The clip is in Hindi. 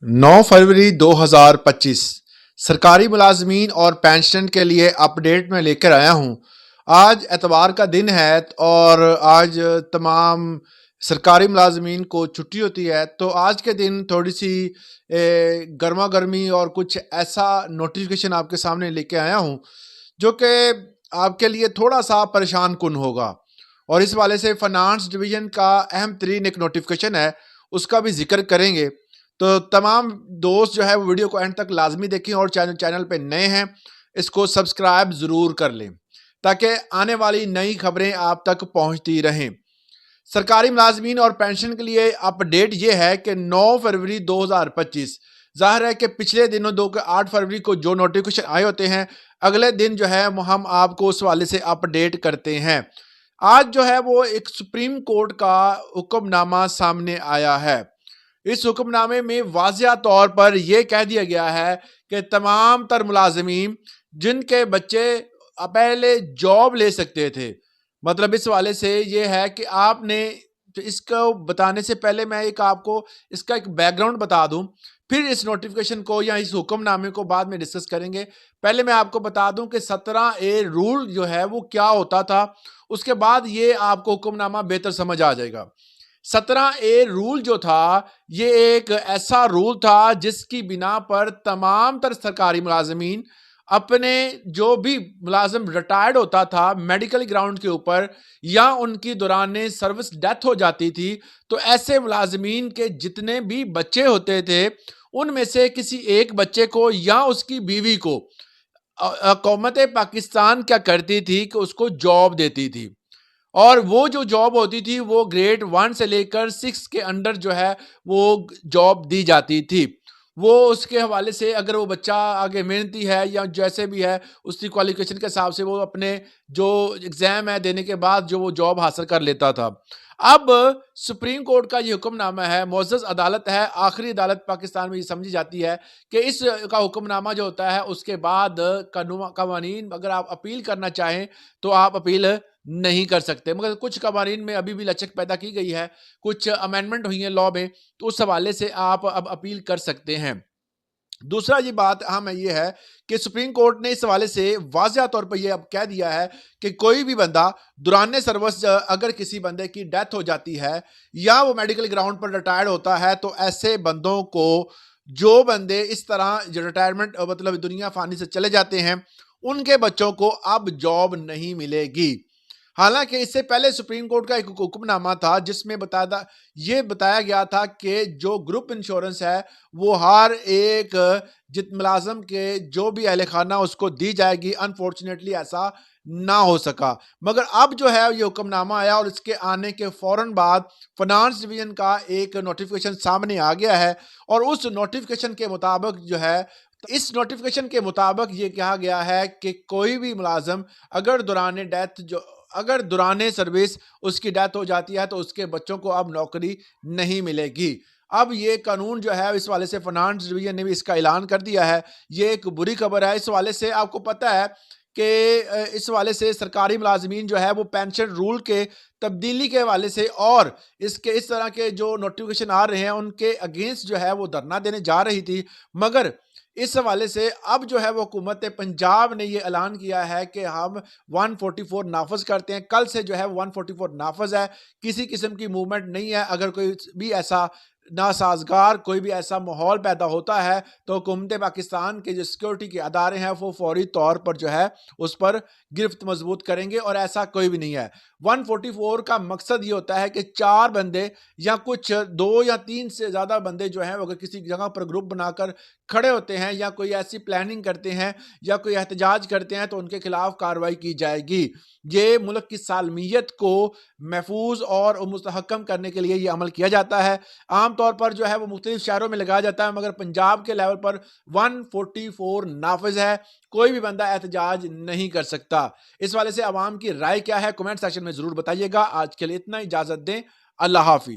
9 फरवरी 2025 सरकारी मुलाजमीन और पेंशन के लिए अपडेट में लेकर आया हूं। आज एतवार का दिन है और आज तमाम सरकारी मुलाजमीन को छुट्टी होती है, तो आज के दिन थोड़ी सी गर्मा गर्मी और कुछ ऐसा नोटिफिकेशन आपके सामने लेके आया हूं जो कि आपके लिए थोड़ा सा परेशान कुन होगा। और इस वाले से फाइनेंस डिवीजन का अहम तरीन एक नोटिफिकेशन है, उसका भी जिक्र करेंगे। तो तमाम दोस्त जो है वो वीडियो को एंड तक लाजमी देखें और चैनल पे नए हैं इसको सब्सक्राइब ज़रूर कर लें ताकि आने वाली नई खबरें आप तक पहुंचती रहें। सरकारी मुलाजमीन और पेंशन के लिए अपडेट ये है कि 9 फरवरी 2025 ज़ाहिर है कि पिछले दिनों 8 फरवरी को जो नोटिफिकेशन आए होते हैं, अगले दिन जो है हम आपको उस वाले से अपडेट करते हैं। आज जो है वो एक सुप्रीम कोर्ट का हुक्मनामा सामने आया है। इस हुक्मनामे में वाज़िया तौर पर यह कह दिया गया है कि तमाम तर मुलाजमीन जिनके बच्चे पहले जॉब ले सकते थे, मतलब इस वाले से ये है कि आपने, तो इसको बताने से पहले मैं आपको इसका एक बैकग्राउंड बता दूं, फिर इस नोटिफिकेशन को या इस हुक्मनामे को बाद में डिस्कस करेंगे। पहले मैं आपको बता दूं कि 17A रूल जो है वो क्या होता था, उसके बाद ये आपको हुक्मनामा बेहतर समझ आ जाएगा। 17A रूल जो था ये एक ऐसा रूल था जिसकी बिना पर तमाम तर सरकारी मुलाजमीन अपने, जो भी मुलाजिम रिटायर्ड होता था मेडिकल ग्राउंड के ऊपर या उनकी दौरान सर्विस डेथ हो जाती थी, तो ऐसे मुलाजमीन के जितने भी बच्चे होते थे उनमें से किसी एक बच्चे को या उसकी बीवी को हुकूमत पाकिस्तान क्या करती थी कि उसको जॉब देती थी। और वो जो जॉब होती थी वो ग्रेड 1 से लेकर 6 के अंडर जो है वो जॉब दी जाती थी। वो उसके हवाले से अगर वो बच्चा आगे मेहनती है या जैसे भी है उसकी क्वालिफिकेशन के हिसाब से वो अपने जो एग्ज़ाम है देने के बाद जो वो जॉब हासिल कर लेता था। अब सुप्रीम कोर्ट का ये हुक्मनामा है, मुअज़्ज़ज़ अदालत है, आखिरी अदालत पाकिस्तान में ये समझी जाती है कि इस का हुक्मनामा जो होता है उसके बाद कवानीन अगर आप अपील करना चाहें तो आप अपील नहीं कर सकते। मगर कुछ कवानीन में अभी भी लचक पैदा की गई है, कुछ अमेंडमेंट हुई है लॉ में, तो उस हवाले से आप अब अपील कर सकते हैं। दूसरा ये बात अहम है, ये है कि सुप्रीम कोर्ट ने इस हवाले से वाज़िया तौर पर यह अब कह दिया है कि कोई भी बंदा दौरान सर्विस अगर किसी बंदे की डेथ हो जाती है या वो मेडिकल ग्राउंड पर रिटायर्ड होता है, तो ऐसे बंदों को, जो बंदे इस तरह रिटायरमेंट मतलब दुनिया फानी से चले जाते हैं, उनके बच्चों को अब जॉब नहीं मिलेगी। हालांकि इससे पहले सुप्रीम कोर्ट का एक हुक्मनामा था जिसमें ये बताया गया था कि जो ग्रुप इंश्योरेंस है वो हर एक जित मुलाजम के जो भी अहल खाना उसको दी जाएगी। अनफॉर्चुनेटली ऐसा ना हो सका, मगर अब जो है ये हुक्मनामा आया और इसके आने के फौरन बाद फाइनेंस डिवीजन का एक नोटिफिकेशन सामने आ गया है। और उस नोटिफिकेशन के मुताबिक जो है, इस नोटिफिकेशन के मुताबिक ये कहा गया है कि कोई भी मुलाजम अगर दौरान सर्विस उसकी डेथ हो जाती है तो उसके बच्चों को अब नौकरी नहीं मिलेगी। अब ये कानून जो है इस वाले से फाइनेंस डिवीजन ने भी इसका ऐलान कर दिया है। ये एक बुरी खबर है। इस वाले से आपको पता है कि इस वाले से सरकारी मुलाजमीन जो है वो पेंशन रूल के तब्दीली के हवाले से और इसके इस तरह के जो नोटिफिकेशन आ रहे हैं उनके अगेंस्ट जो है वो धरना देने जा रही थी, मगर इस हवाले से अब जो है वो हुकूमत पंजाब ने ये ऐलान किया है कि हम 144 नाफज करते हैं। कल से जो है 144 नाफज है, किसी किस्म की मूवमेंट नहीं है। अगर कोई भी ऐसा नासाजगार कोई भी ऐसा माहौल पैदा होता है तो हुकूमत पाकिस्तान के जो सिक्योरिटी के अदारे हैं वो फौरी तौर पर जो है उस पर गिरफ्त मजबूत करेंगे, और ऐसा कोई भी नहीं है। 144 का मकसद ये होता है कि 4 बंदे या कुछ 2 या 3 से ज़्यादा बंदे जो हैं अगर किसी जगह पर ग्रुप बनाकर खड़े होते हैं या कोई ऐसी प्लानिंग करते हैं या कोई एहतजाज करते हैं तो उनके खिलाफ कार्रवाई की जाएगी। ये मुल्क की सालमियत को महफूज और मुस्तहकम करने के लिए ये अमल किया जाता है। आमतौर पर जो है वो मुख्तलिफ शहरों में लगाया जाता है, मगर पंजाब के लेवल पर 144 नाफिज है, कोई भी बंदा एहतजाज नहीं कर सकता। इस वाले से आवाम की राय क्या है कमेंट सेक्शन में जरूर बताइएगा। आज के लिए इतना, इजाजत दें, अल्लाह हाफिज।